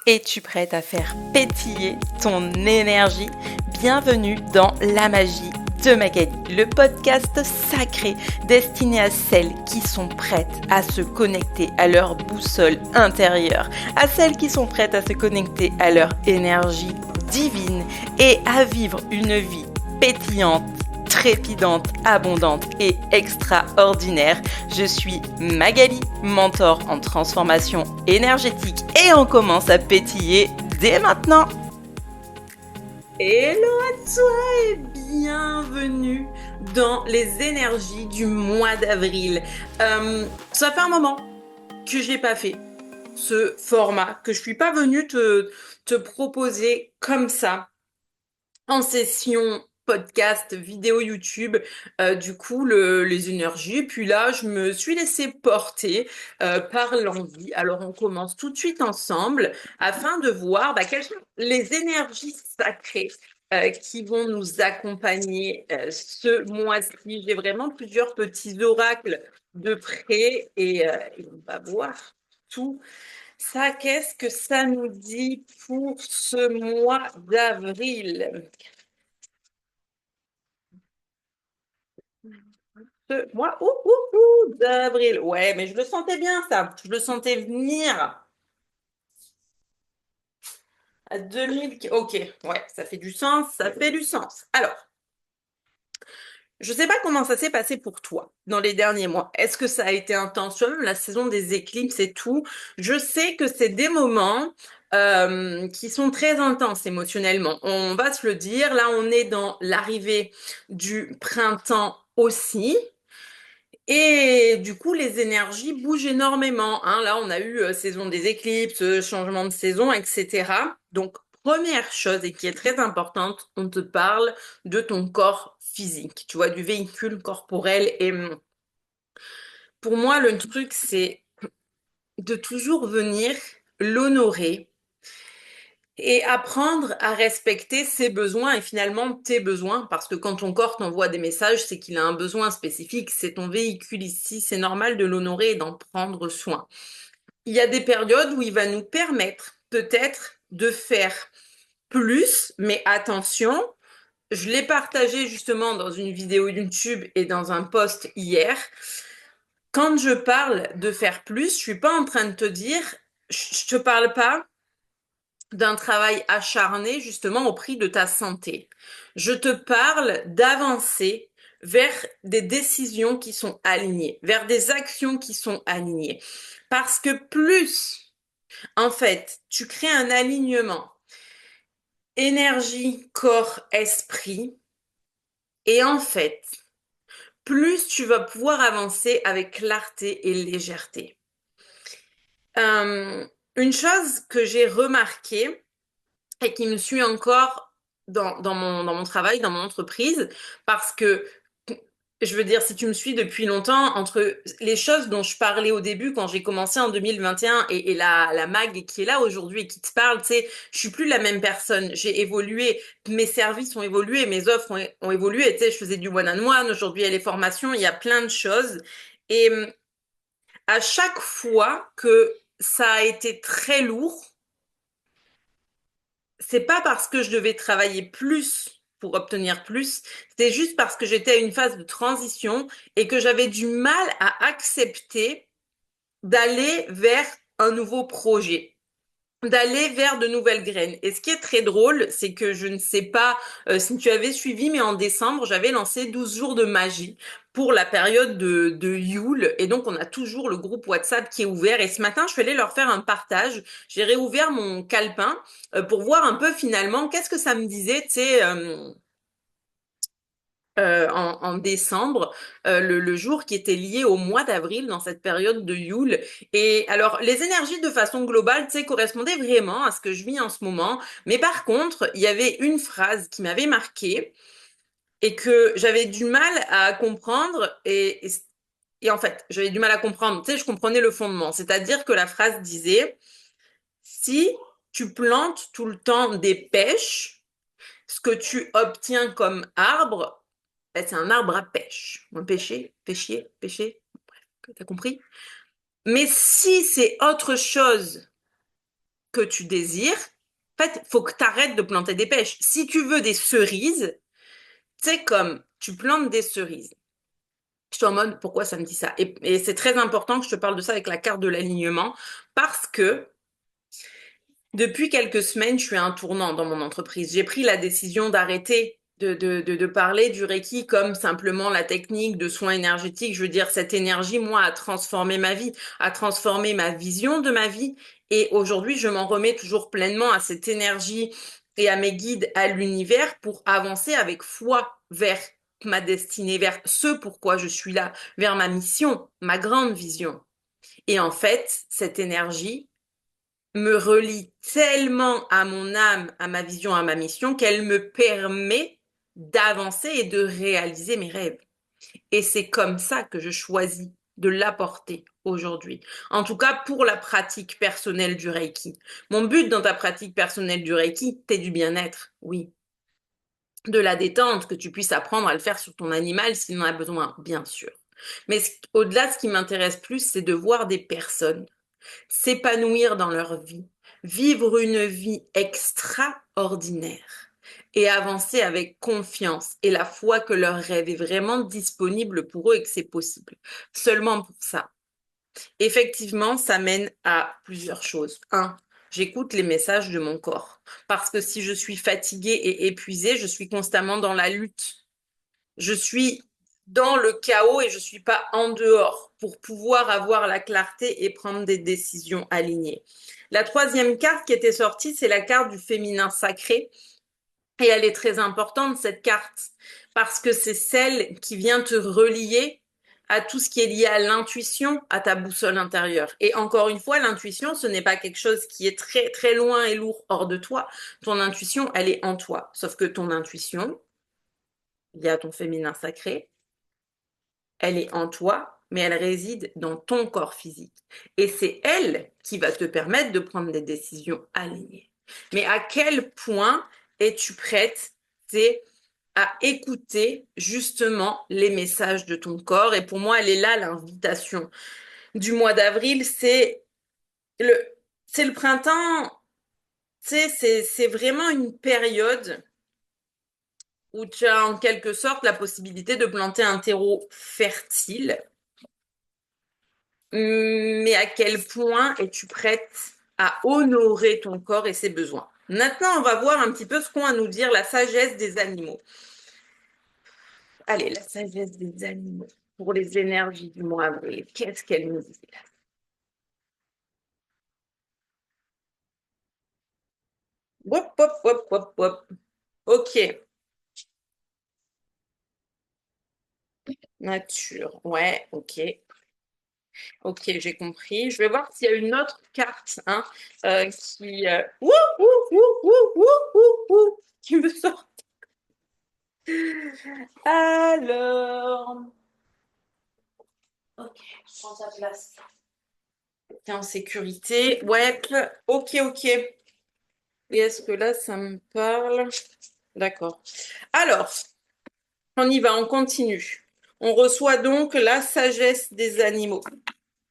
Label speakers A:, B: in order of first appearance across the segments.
A: Es-tu prête à faire pétiller ton énergie? Bienvenue dans La Magie de Magali, le podcast sacré destiné à celles qui sont prêtes à se connecter à leur boussole intérieure, à celles qui sont prêtes à se connecter à leur énergie divine et à vivre une vie pétillante, trépidante, abondante et extraordinaire. Je suis Magali, mentor en transformation énergétique et on commence à pétiller dès maintenant. Hello à toi et bienvenue dans les énergies du mois d'avril. Ça fait un moment que j'ai pas fait ce format, que je suis pas venue te proposer comme ça en session podcast, vidéo YouTube, du coup les énergies. Puis là, je me suis laissée porter par l'envie. Alors on commence tout de suite ensemble afin de voir quelles sont les énergies sacrées qui vont nous accompagner ce mois-ci. J'ai vraiment plusieurs petits oracles de près et on va voir tout ça. Qu'est-ce que ça nous dit pour ce mois d'avril? Moi, d'avril. Ouais, mais je le sentais bien, ça. Je le sentais venir à 2000. Ok, ouais, ça fait du sens, ça fait du sens. Alors, je sais pas comment ça s'est passé pour toi dans les derniers mois. Est-ce que ça a été intense? Tu vois, même la saison des éclipses et tout. Je sais que c'est des moments qui sont très intenses émotionnellement. On va se le dire. Là, on est dans l'arrivée du printemps aussi. Et du coup, les énergies bougent énormément, hein. Là, on a eu saison des éclipses, changement de saison, etc. Donc, première chose et qui est très importante, on te parle de ton corps physique, tu vois, du véhicule corporel. Et pour moi, le truc, c'est de toujours venir l'honorer et apprendre à respecter ses besoins et finalement tes besoins, parce que quand ton corps t'envoie des messages, c'est qu'il a un besoin spécifique, c'est ton véhicule ici, c'est normal de l'honorer et d'en prendre soin. Il y a des périodes où il va nous permettre peut-être de faire plus, mais attention, je l'ai partagé justement dans une vidéo YouTube et dans un post hier. Quand je parle de faire plus, je suis pas en train de te dire, je te parle pas d'un travail acharné justement au prix de ta santé. Je te parle d'avancer vers des décisions qui sont alignées, vers des actions qui sont alignées. Parce que plus, en fait, tu crées un alignement énergie, corps, esprit, et en fait, plus tu vas pouvoir avancer avec clarté et légèreté. Euh, une chose que j'ai remarquée, et qui me suit encore dans mon travail, dans mon entreprise, parce que, je veux dire, si tu me suis depuis longtemps, entre les choses dont je parlais au début quand j'ai commencé en 2021 et la Mag qui est là aujourd'hui et qui te parle, tu sais, je suis plus la même personne. J'ai évolué, mes services ont évolué, mes offres ont évolué. Tu sais, je faisais du one-on-one, aujourd'hui il y a les formations, il y a plein de choses. Et à chaque fois que ça a été très lourd, c'est pas parce que je devais travailler plus pour obtenir plus, c'est juste parce que j'étais à une phase de transition et que j'avais du mal à accepter d'aller vers un nouveau projet, d'aller vers de nouvelles graines. Et ce qui est très drôle, c'est que je ne sais pas si tu avais suivi, mais en décembre, j'avais lancé 12 jours de magie pour la période de Yule. Et donc, on a toujours le groupe WhatsApp qui est ouvert. Et ce matin, je suis allée leur faire un partage. J'ai réouvert mon calepin pour voir un peu finalement qu'est-ce que ça me disait, tu sais, en décembre, le jour qui était lié au mois d'avril dans cette période de Yule. Et alors, les énergies de façon globale, tu sais, correspondaient vraiment à ce que je vis en ce moment. Mais par contre, il y avait une phrase qui m'avait marquée et que j'avais du mal à comprendre et en fait, j'avais du mal à comprendre. Tu sais, je comprenais le fondement. C'est-à-dire que la phrase disait, si tu plantes tout le temps des pêches, ce que tu obtiens comme arbre, c'est un arbre à pêche. Un pêcher, pêchier, pêcher. T'as compris? Mais si c'est autre chose que tu désires, en fait, faut que tu arrêtes de planter des pêches. Si tu veux des cerises, c'est comme tu plantes des cerises. Je suis en mode, pourquoi ça me dit ça? Et c'est très important que je te parle de ça avec la carte de l'alignement, parce que depuis quelques semaines, je suis à un tournant dans mon entreprise. J'ai pris la décision d'arrêter de parler du Reiki comme simplement la technique de soins énergétiques. Je veux dire, cette énergie, moi, a transformé ma vie, a transformé ma vision de ma vie. Et aujourd'hui, je m'en remets toujours pleinement à cette énergie et à mes guides, à l'univers pour avancer avec foi vers ma destinée, vers ce pourquoi je suis là, vers ma mission, ma grande vision. Et en fait, cette énergie, me relie tellement à mon âme, à ma vision, à ma mission, qu'elle me permet d'avancer et de réaliser mes rêves. Et c'est comme ça que je choisis de l'apporter aujourd'hui. En tout cas, pour la pratique personnelle du Reiki. Mon but dans ta pratique personnelle du Reiki, c'est du bien-être, oui. De la détente, que tu puisses apprendre à le faire sur ton animal s'il en a besoin, bien sûr. Mais au-delà, ce qui m'intéresse plus, c'est de voir des personnes s'épanouir dans leur vie, vivre une vie extraordinaire et avancer avec confiance et la foi que leur rêve est vraiment disponible pour eux et que c'est possible. Seulement pour ça. Effectivement, ça mène à plusieurs choses. Un, j'écoute les messages de mon corps. Parce que si je suis fatiguée et épuisée, je suis constamment dans la lutte. Je suis dans le chaos et je suis pas en dehors pour pouvoir avoir la clarté et prendre des décisions alignées. La troisième carte qui était sortie, c'est la carte du féminin sacré. Et elle est très importante, cette carte, parce que c'est celle qui vient te relier à tout ce qui est lié à l'intuition, à ta boussole intérieure. Et encore une fois, l'intuition, ce n'est pas quelque chose qui est très, très loin et lourd hors de toi. Ton intuition, elle est en toi. Sauf que ton intuition, il y a ton féminin sacré, elle est en toi, mais elle réside dans ton corps physique. Et c'est elle qui va te permettre de prendre des décisions alignées. Mais à quel point es-tu prête, c'est à écouter justement les messages de ton corps? Et pour moi, elle est là l'invitation du mois d'avril. Le, c'est le printemps. C'est vraiment une période où tu as en quelque sorte la possibilité de planter un terreau fertile. Mais à quel point es-tu prête à honorer ton corps et ses besoins? Maintenant, on va voir un petit peu ce qu'ont à nous dire la sagesse des animaux. Allez, la sagesse des animaux pour les énergies du mois avril. Qu'est-ce qu'elle nous dit là? Hop, hop, hop, hop, hop. Ok, nature. Ouais, ok. Ok, j'ai compris. Je vais voir s'il y a une autre carte hein, qui... ouh, ouh, ouh, ouh, ouh, ouh, ouh, qui me sort. Alors... Ok, je prends ta place. T'es en sécurité. Ouais, ok, ok. Et est-ce que là, ça me parle? D'accord. Alors, on y va, on continue. On reçoit donc la sagesse des animaux.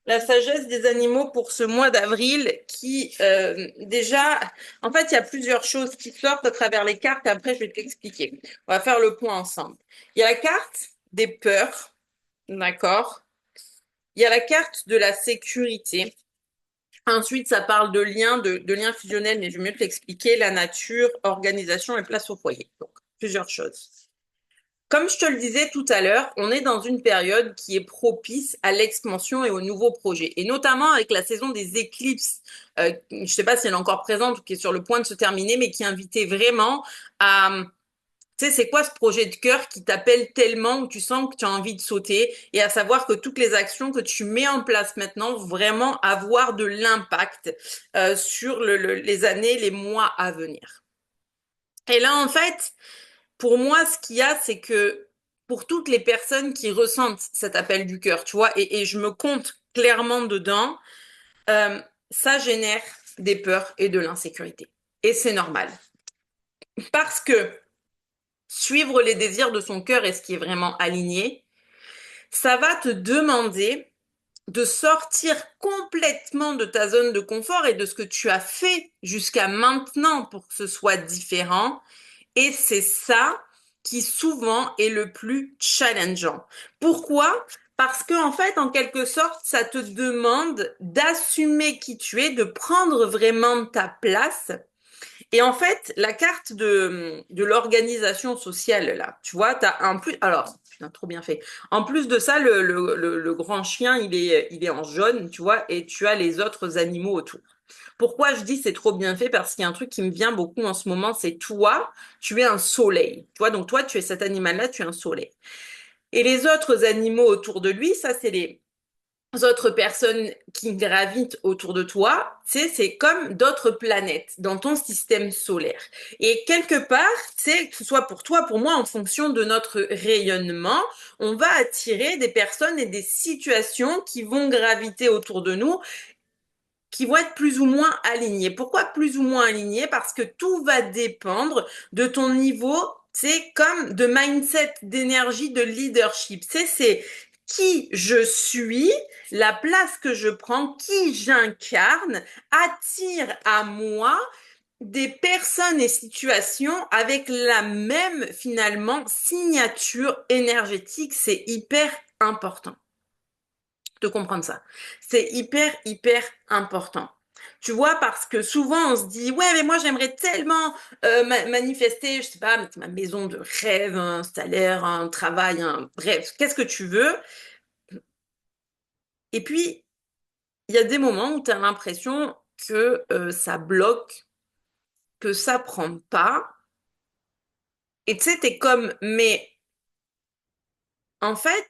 A: La sagesse des animaux pour ce mois d'avril qui, déjà, en fait, il y a plusieurs choses qui sortent à travers les cartes. Après, je vais t'expliquer. On va faire le point ensemble. Il y a la carte des peurs, d'accord? Il y a la carte de la sécurité. Ensuite, ça parle de liens, de liens fusionnels, mais je vais mieux te l'expliquer, la nature, organisation et place au foyer. Donc, plusieurs choses. Comme je te le disais tout à l'heure, on est dans une période qui est propice à l'expansion et aux nouveaux projets, et notamment avec la saison des éclipses. Je ne sais pas si elle est encore présente ou qui est sur le point de se terminer, mais qui invitait vraiment à tu sais, c'est quoi ce projet de cœur qui t'appelle tellement où tu sens que tu as envie de sauter et à savoir que toutes les actions que tu mets en place maintenant vont vraiment avoir de l'impact sur les années, les mois à venir. Et là, en fait, pour moi, ce qu'il y a, c'est que pour toutes les personnes qui ressentent cet appel du cœur, tu vois, et je me compte clairement dedans, euh, ça génère des peurs et de l'insécurité. Et c'est normal. Parce que suivre les désirs de son cœur et ce qui est vraiment aligné, ça va te demander de sortir complètement de ta zone de confort et de ce que tu as fait jusqu'à maintenant pour que ce soit différent. Et c'est ça qui souvent est le plus challengeant. Pourquoi? Parce que, en fait, en quelque sorte, ça te demande d'assumer qui tu es, de prendre vraiment ta place. Et en fait, la carte de l'organisation sociale, là, tu vois, t'as un plus. Alors, putain, trop bien fait. En plus de ça, le grand chien, il est en jaune, tu vois, et tu as les autres animaux autour. Pourquoi je dis c'est trop bien fait? Parce qu'il y a un truc qui me vient beaucoup en ce moment, c'est toi, tu es un soleil. Tu vois, donc toi, tu es cet animal-là, tu es un soleil. Et les autres animaux autour de lui, ça, c'est les autres personnes qui gravitent autour de toi, tu sais, c'est comme d'autres planètes dans ton système solaire. Et quelque part, tu sais, que ce soit pour toi, pour moi, en fonction de notre rayonnement, on va attirer des personnes et des situations qui vont graviter autour de nous qui vont être plus ou moins alignés. Pourquoi plus ou moins alignés? Parce que tout va dépendre de ton niveau, c'est comme de mindset, d'énergie, de leadership. C'est qui je suis, la place que je prends, qui j'incarne, attire à moi des personnes et situations avec la même finalement signature énergétique. C'est hyper important de comprendre ça. C'est hyper, hyper important. Tu vois, parce que souvent on se dit, ouais, mais moi j'aimerais tellement manifester, je sais pas, ma maison de rêve, un salaire, un travail, un bref, qu'est-ce que tu veux. Et puis, il y a des moments où tu as l'impression que ça bloque, que ça prend pas. Et tu sais, t'es comme, mais en fait,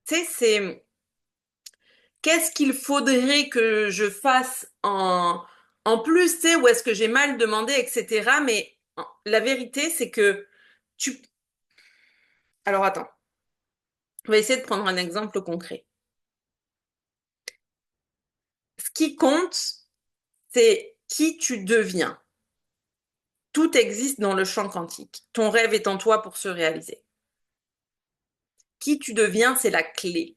A: tu sais, c'est qu'est-ce qu'il faudrait que je fasse en plus, tu sais, où est-ce que j'ai mal demandé, etc. Mais la vérité, c'est que tu... Alors attends, on va essayer de prendre un exemple concret. Ce qui compte, c'est qui tu deviens. Tout existe dans le champ quantique. Ton rêve est en toi pour se réaliser. Qui tu deviens, c'est la clé.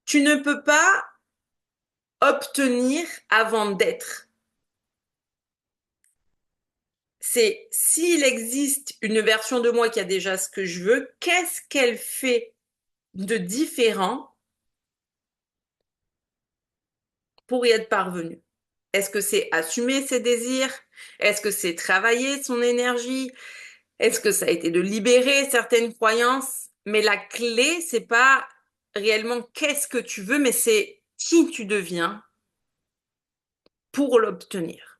A: Tu ne peux pas obtenir avant d'être. C'est s'il existe une version de moi qui a déjà ce que je veux, qu'est-ce qu'elle fait de différent pour y être parvenu? Est-ce que c'est assumer ses désirs? Est-ce que c'est travailler son énergie? Est-ce que ça a été de libérer certaines croyances? Mais la clé, c'est pas réellement qu'est-ce que tu veux, mais c'est qui tu deviens pour l'obtenir.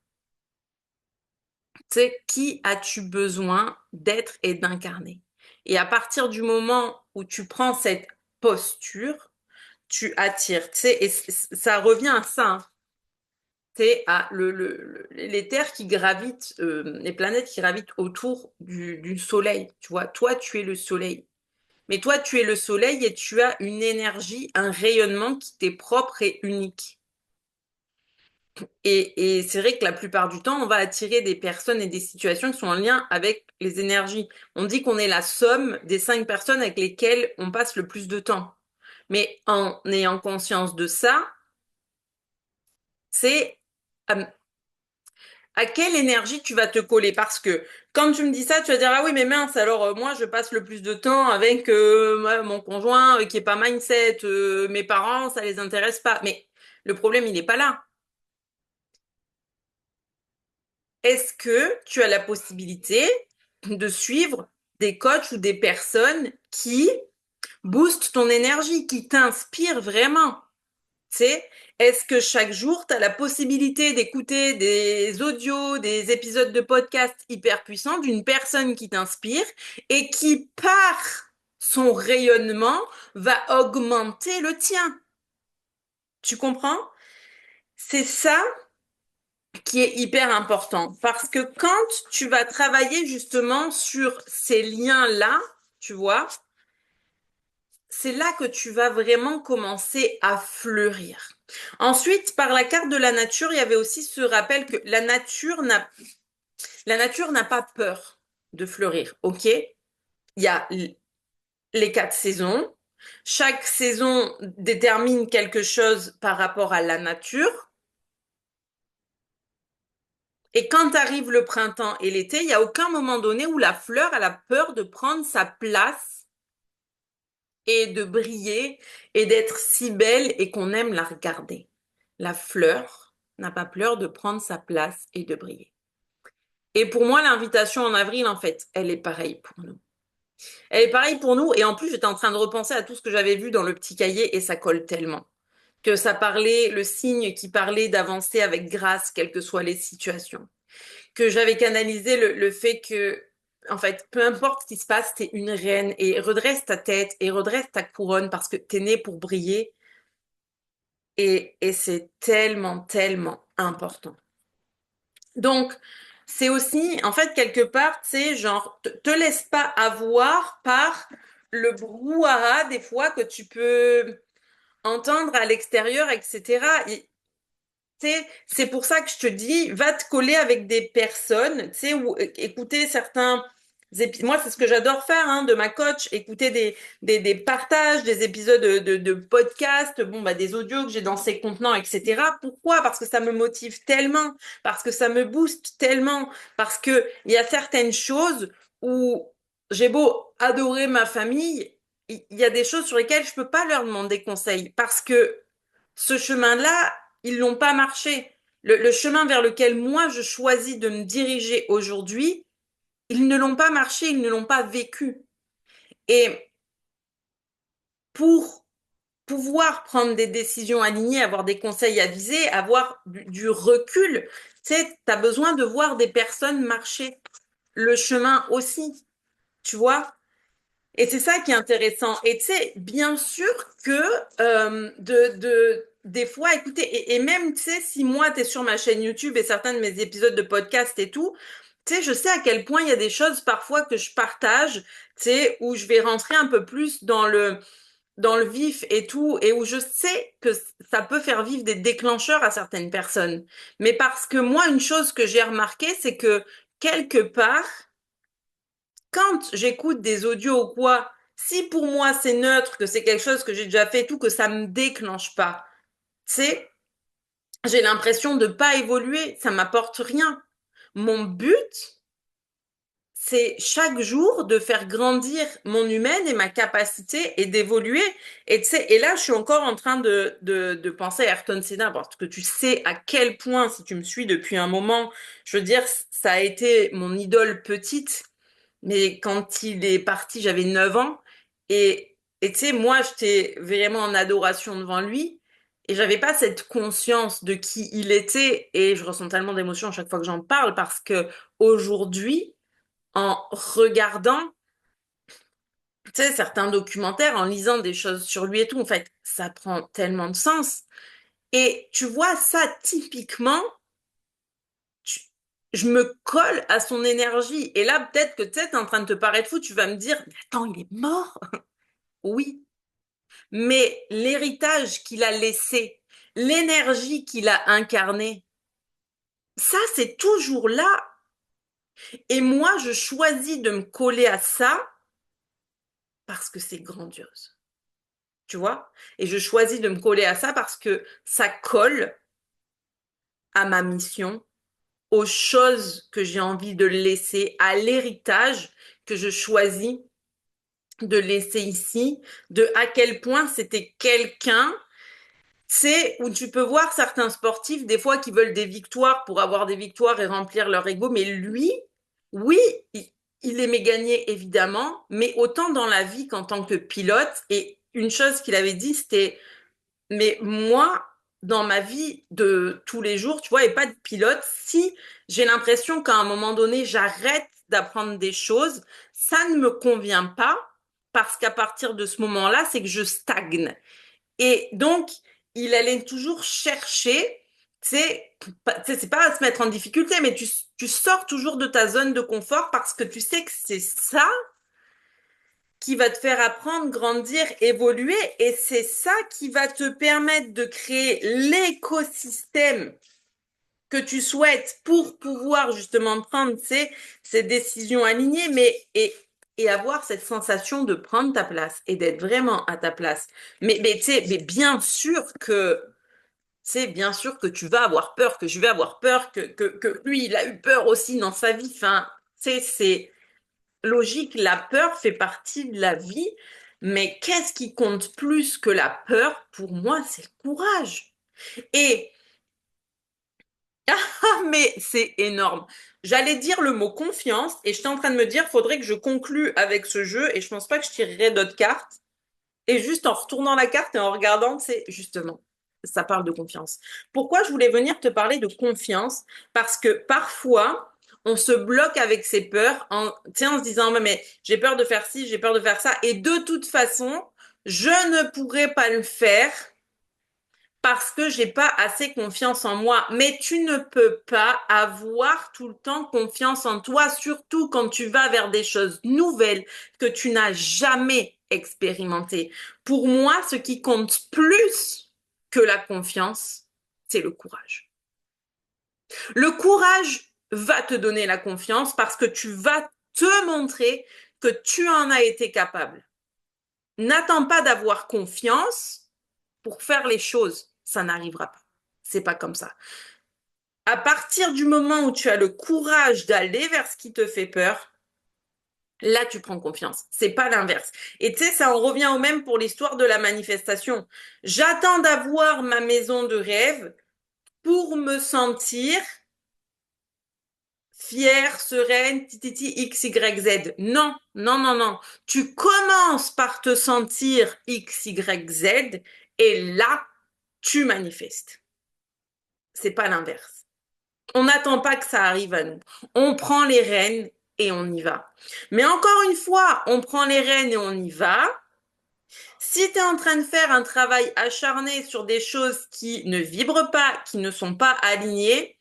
A: C'est qui as-tu besoin d'être et d'incarner? Et à partir du moment où tu prends cette posture, tu attires. Tu sais, et ça revient à ça, hein. C'est à les terres qui gravitent, les planètes qui gravitent autour du soleil. Tu vois, toi, tu es le soleil. Mais toi, tu es le soleil et tu as une énergie, un rayonnement qui t'est propre et unique. Et c'est vrai que la plupart du temps, on va attirer des personnes et des situations qui sont en lien avec les énergies. On dit qu'on est la somme des 5 personnes avec lesquelles on passe le plus de temps. Mais en ayant conscience de ça, c'est à quelle énergie tu vas te coller. Parce que quand tu me dis ça, tu vas dire, ah oui, mais mince, alors moi, je passe le plus de temps avec mon conjoint qui est pas mindset, mes parents, ça les intéresse pas. Mais le problème, il n'est pas là. Est-ce que tu as la possibilité de suivre des coachs ou des personnes qui boostent ton énergie, qui t'inspirent vraiment? Tu sais, est-ce que chaque jour, tu as la possibilité d'écouter des audios, des épisodes de podcast hyper puissants d'une personne qui t'inspire et qui, par son rayonnement, va augmenter le tien? Tu comprends? C'est ça qui est hyper important parce que quand tu vas travailler justement sur ces liens-là, tu vois, c'est là que tu vas vraiment commencer à fleurir. Ensuite, par la carte de la nature, il y avait aussi ce rappel que la nature n'a pas peur de fleurir, ok? Il y a les 4 saisons, Chaque saison détermine quelque chose par rapport à la nature. Et quand arrive le printemps et l'été, il n'y a aucun moment donné où la fleur elle a peur de prendre sa place et de briller et d'être si belle et qu'on aime la regarder. La fleur n'a pas peur de prendre sa place et de briller. Et pour moi, l'invitation en avril, en fait, elle est pareille pour nous. Elle est pareille pour nous. Et en plus, j'étais en train de repenser à tout ce que j'avais vu dans le petit cahier et ça colle tellement. Que ça parlait, le signe qui parlait d'avancer avec grâce, quelles que soient les situations. Que j'avais canalisé le fait que, en fait, peu importe ce qui se passe, t'es une reine et redresse ta tête et redresse ta couronne parce que t'es née pour briller et c'est tellement, tellement important. Donc, c'est aussi, en fait, quelque part, tu sais, genre, te laisse pas avoir par le brouhaha des fois que tu peux entendre à l'extérieur, etc. C'est pour ça que je te dis, va te coller avec des personnes, tu sais, ou écouter certains épisodes. Moi, c'est ce que j'adore faire, hein, de ma coach, écouter des partages, des épisodes de podcasts, bon, bah, des audios que j'ai dans ces contenants, etc. Pourquoi? Parce que ça me motive tellement, parce que ça me booste tellement, parce que il y a certaines choses où j'ai beau adorer ma famille, il y a des choses sur lesquelles je peux pas leur demander conseil, parce que ce chemin-là, ils l'ont pas marché. Le chemin vers lequel moi je choisis de me diriger aujourd'hui, ils ne l'ont pas marché, ils ne l'ont pas vécu. Et pour pouvoir prendre des décisions alignées, avoir des conseils avisés, avoir du recul, tu sais, tu as besoin de voir des personnes marcher le chemin aussi, tu vois. Et c'est ça qui est intéressant. Et tu sais, bien sûr que des fois, écoutez, et même, tu sais, si moi, tu es sur ma chaîne YouTube et certains de mes épisodes de podcast et tout, tu sais, je sais à quel point il y a des choses parfois que je partage, tu sais, où je vais rentrer un peu plus dans le vif et tout, et où je sais que ça peut faire vivre des déclencheurs à certaines personnes. Mais parce que moi, une chose que j'ai remarqué, c'est que quelque part, quand j'écoute des audios ou quoi, si pour moi c'est neutre, que c'est quelque chose que j'ai déjà fait et tout, que ça me déclenche pas, tu sais, j'ai l'impression de pas évoluer, ça m'apporte rien. Mon but, c'est chaque jour de faire grandir mon humaine et ma capacité et d'évoluer. Et tu sais, et là, je suis encore en train de penser à Ayrton Senna parce que tu sais à quel point, si tu me suis depuis un moment, je veux dire, ça a été mon idole petite. Mais quand il est parti, j'avais 9 ans. Et tu sais, moi, j'étais vraiment en adoration devant lui. Et j'avais pas cette conscience de qui il était. Et je ressens tellement d'émotions à chaque fois que j'en parle parce que aujourd'hui, en regardant, tu sais, certains documentaires, en lisant des choses sur lui et tout, en fait, ça prend tellement de sens. Et tu vois, ça, typiquement, tu- je me colle à son énergie. Et là, peut-être que tu sais, t'es en train de te paraître fou, tu vas me dire, mais attends, il est mort? Oui, mais l'héritage qu'il a laissé, l'énergie qu'il a incarnée, ça, c'est toujours là. Et moi, je choisis de me coller à ça parce que c'est grandiose. Tu vois? Et je choisis de me coller à ça parce que ça colle à ma mission, aux choses que j'ai envie de laisser, à l'héritage que je choisis de laisser ici, de à quel point c'était quelqu'un, c'est où tu peux voir certains sportifs, des fois, qui veulent des victoires pour avoir des victoires et remplir leur ego, mais lui, oui, il, il aimait gagner, évidemment, mais autant dans la vie qu'en tant que pilote. Et une chose qu'il avait dit, c'était, mais moi, dans ma vie de tous les jours, tu vois, et pas de pilote, si j'ai l'impression qu'à un moment donné, j'arrête d'apprendre des choses, ça ne me convient pas parce qu'à partir de ce moment-là, c'est que je stagne. Et donc, il allait toujours chercher, c'est pas à se mettre en difficulté, mais tu sors toujours de ta zone de confort parce que tu sais que c'est ça qui va te faire apprendre, grandir, évoluer, et c'est ça qui va te permettre de créer l'écosystème que tu souhaites pour pouvoir justement prendre ces décisions alignées, mais et avoir cette sensation de prendre ta place et d'être vraiment à ta place. Mais tu sais, mais bien sûr que tu vas avoir peur, que je vais avoir peur, que lui, il a eu peur aussi dans sa vie. Enfin, tu sais, c'est logique, la peur fait partie de la vie, mais qu'est-ce qui compte plus que la peur? Pour moi, c'est le courage. Et, ah, mais c'est énorme. J'allais dire le mot confiance et j'étais en train de me dire, faudrait que je conclue avec ce jeu et je pense pas que je tirerai d'autres cartes. Et juste en retournant la carte et en regardant, c'est justement, ça parle de confiance. Pourquoi je voulais venir te parler de confiance? Parce que parfois, on se bloque avec ses peurs tu sais, en se disant, mais j'ai peur de faire ci, j'ai peur de faire ça. Et de toute façon, je ne pourrai pas le faire parce que j'ai pas assez confiance en moi. Mais tu ne peux pas avoir tout le temps confiance en toi, surtout quand tu vas vers des choses nouvelles que tu n'as jamais expérimentées. Pour moi, ce qui compte plus que la confiance, c'est le courage. Le courage va te donner la confiance parce que tu vas te montrer que tu en as été capable. N'attends pas d'avoir confiance pour faire les choses, ça n'arrivera pas. C'est pas comme ça. À partir du moment où tu as le courage d'aller vers ce qui te fait peur, là tu prends confiance. C'est pas l'inverse. Et tu sais, ça en revient au même pour l'histoire de la manifestation. J'attends d'avoir ma maison de rêve pour me sentir fière, sereine, tititi, X, Y, Z. Non, non, non, non. Tu commences par te sentir X, Y, Z et là, tu manifestes. C'est pas l'inverse. On n'attend pas que ça arrive à nous. On prend les rênes et on y va. Mais encore une fois, on prend les rênes et on y va. Si tu es en train de faire un travail acharné sur des choses qui ne vibrent pas, qui ne sont pas alignées,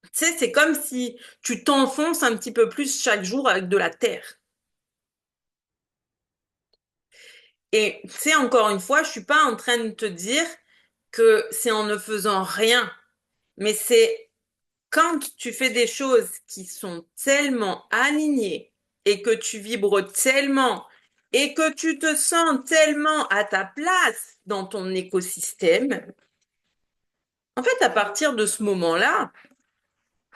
A: tu sais, c'est comme si tu t'enfonces un petit peu plus chaque jour avec de la terre. Et tu sais, encore une fois, je suis pas en train de te dire que c'est en ne faisant rien, mais c'est quand tu fais des choses qui sont tellement alignées et que tu vibres tellement et que tu te sens tellement à ta place dans ton écosystème, en fait, à partir de ce moment-là,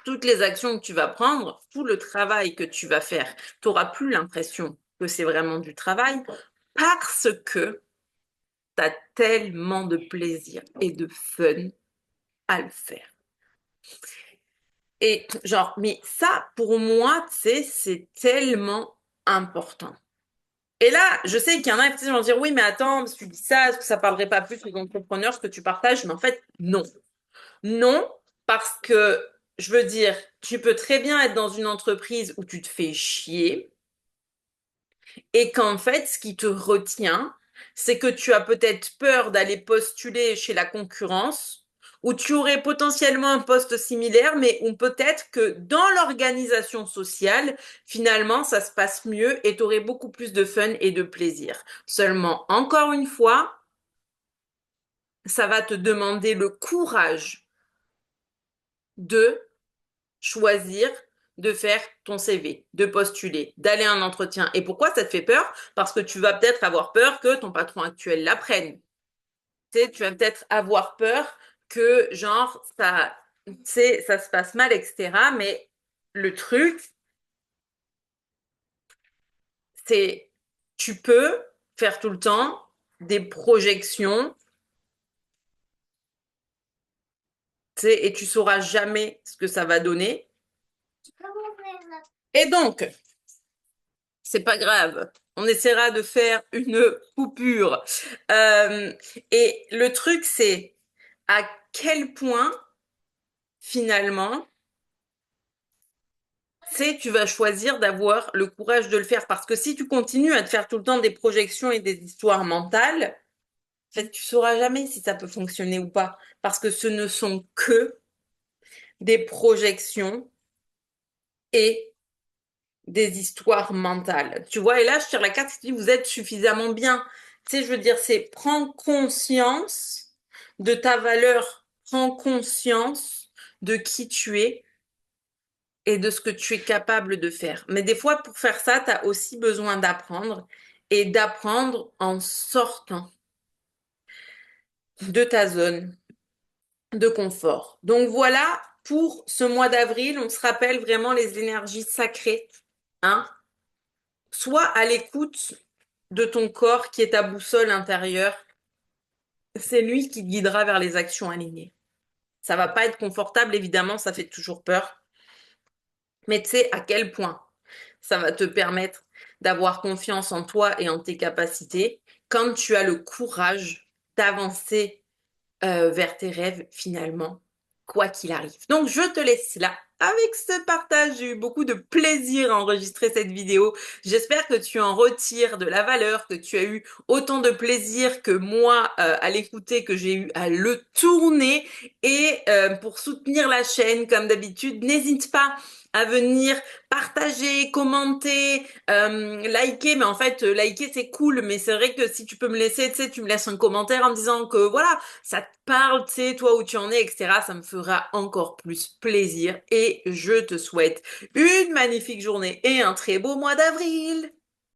A: toutes les actions que tu vas prendre, tout le travail que tu vas faire, tu n'auras plus l'impression que c'est vraiment du travail parce que tu as tellement de plaisir et de fun à le faire. Et genre, mais ça, pour moi, tu sais, c'est tellement important. Et là, je sais qu'il y en a qui vont dire, oui, mais attends, si tu dis ça, est-ce que ça parlerait pas plus aux entrepreneurs, ce que tu partages? Mais en fait, non. Non, parce que, je veux dire, tu peux très bien être dans une entreprise où tu te fais chier et qu'en fait, ce qui te retient, c'est que tu as peut-être peur d'aller postuler chez la concurrence, où tu aurais potentiellement un poste similaire, mais où peut-être que dans l'organisation sociale, finalement, ça se passe mieux et tu aurais beaucoup plus de fun et de plaisir. Seulement, encore une fois, ça va te demander le courage de choisir de faire ton CV, de postuler, d'aller à un entretien. Et pourquoi ça te fait peur? Parce que tu vas peut-être avoir peur que ton patron actuel l'apprenne. Tu sais, tu vas peut-être avoir peur que, genre, ça, tu sais, ça se passe mal, etc. Mais le truc, c'est, tu peux faire tout le temps des projections, tu sais, et tu sauras jamais ce que ça va donner. Et donc, c'est pas grave. On essaiera de faire une coupure. Euh, et le truc, c'est à quel point, finalement, tu vas choisir d'avoir le courage de le faire. Parce que si tu continues à te faire tout le temps des projections et des histoires mentales, en fait, tu sauras jamais si ça peut fonctionner ou pas. Parce que ce ne sont que des projections et des histoires mentales. Tu vois, et là, je tire la carte qui dit vous êtes suffisamment bien. Tu sais, je veux dire, c'est prends conscience de ta valeur, prends conscience de qui tu es et de ce que tu es capable de faire. Mais des fois, pour faire ça, tu as aussi besoin d'apprendre et d'apprendre en sortant de ta zone de confort. Donc voilà, pour ce mois d'avril, on se rappelle vraiment les énergies sacrées, hein. Sois à l'écoute de ton corps qui est ta boussole intérieure. C'est lui qui te guidera vers les actions alignées. Ça va pas être confortable, évidemment, ça fait toujours peur. Mais tu sais à quel point ça va te permettre d'avoir confiance en toi et en tes capacités quand tu as le courage d'avancer vers tes rêves finalement, quoi qu'il arrive. Donc je te laisse là avec ce partage. J'ai eu beaucoup de plaisir à enregistrer cette vidéo. J'espère que tu en retires de la valeur, que tu as eu autant de plaisir que moi à l'écouter, que j'ai eu à le tourner. Et pour soutenir la chaîne, comme d'habitude, n'hésite pas à venir partager, commenter, liker. Mais en fait, liker c'est cool, mais c'est vrai que si tu peux me laisser, tu sais, tu me laisses un commentaire en me disant que voilà, ça te parle, tu sais, toi où tu en es, etc. Ça me fera encore plus plaisir et je te souhaite une magnifique journée et un très beau mois d'avril.